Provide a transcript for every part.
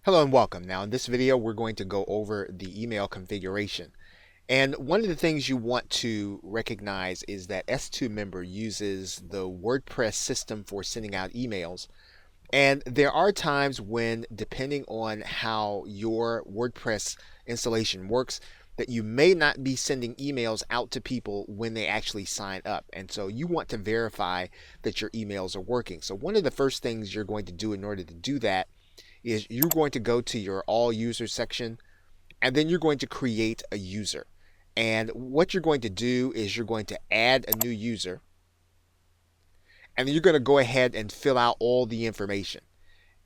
Hello and welcome. Now in this video we're going to go over the email configuration. And one of the things you want to recognize is that S2 Member uses the WordPress system for sending out emails. And there are times when, depending on how your WordPress installation works, that you may not be sending emails out to people when they actually sign up. And so you want to verify that your emails are working. So one of the first things you're going to do in order to do that is you're going to go to your all users section, and then you're going to create a user. And what you're going to do is you're going to add a new user, and then you're going to go ahead and fill out all the information.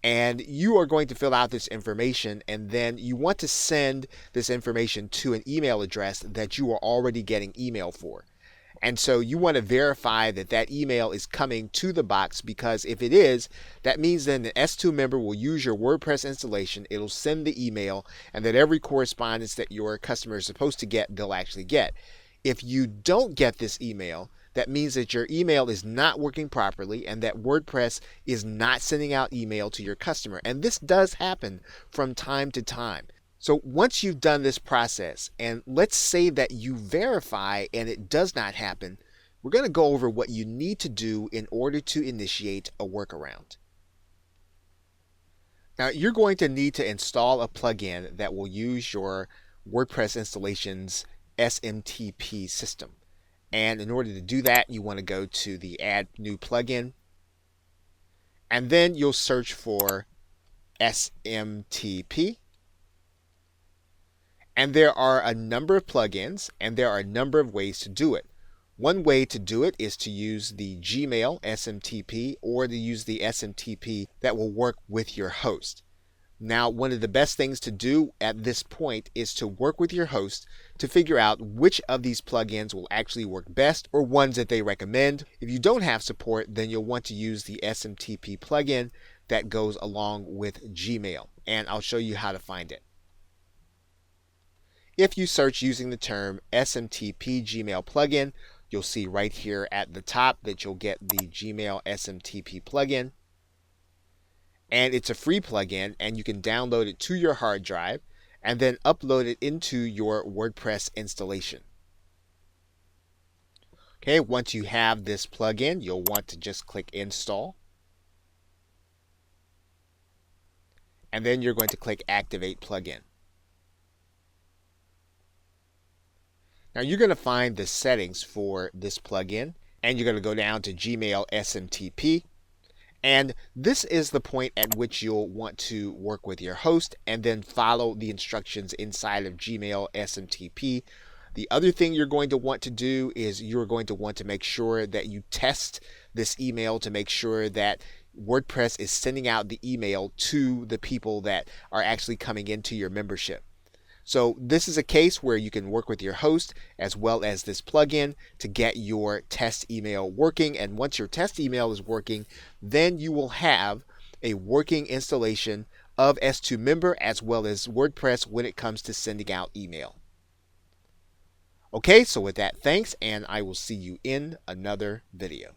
And you are going to fill out this information, and then you want to send this information to an email address that you are already getting email for. And so you want to verify that that email is coming to the box, because if it is, that means then the S2 member will use your WordPress installation. It'll send the email, and that every correspondence that your customer is supposed to get, they'll actually get. If you don't get this email, that means that your email is not working properly and that WordPress is not sending out email to your customer. And this does happen from time to time. So once you've done this process, and let's say that you verify and it does not happen, we're going to go over what you need to do in order to initiate a workaround. Now, you're going to need to install a plugin that will use your WordPress installation's SMTP system. And in order to do that, you want to go to the Add New Plugin, and then you'll search for SMTP. And there are a number of plugins, and there are a number of ways to do it. One way to do it is to use the Gmail SMTP, or to use the SMTP that will work with your host. Now, one of the best things to do at this point is to work with your host to figure out which of these plugins will actually work best, or ones that they recommend. If you don't have support, then you'll want to use the SMTP plugin that goes along with Gmail, and I'll show you how to find it. If you search using the term SMTP Gmail plugin, you'll see right here at the top that you'll get the Gmail SMTP plugin. And it's a free plugin, and you can download it to your hard drive and then upload it into your WordPress installation. Okay, once you have this plugin, you'll want to just click Install. And then you're going to click Activate Plugin. Now you're going to find the settings for this plugin, and you're going to go down to Gmail SMTP. And this is the point at which you'll want to work with your host and then follow the instructions inside of Gmail SMTP. The other thing you're going to want to do is you're going to want to make sure that you test this email to make sure that WordPress is sending out the email to the people that are actually coming into your membership. So this is a case where you can work with your host as well as this plugin to get your test email working. And once your test email is working, then you will have a working installation of S2 Member as well as WordPress when it comes to sending out email. Okay, so with that, thanks, and I will see you in another video.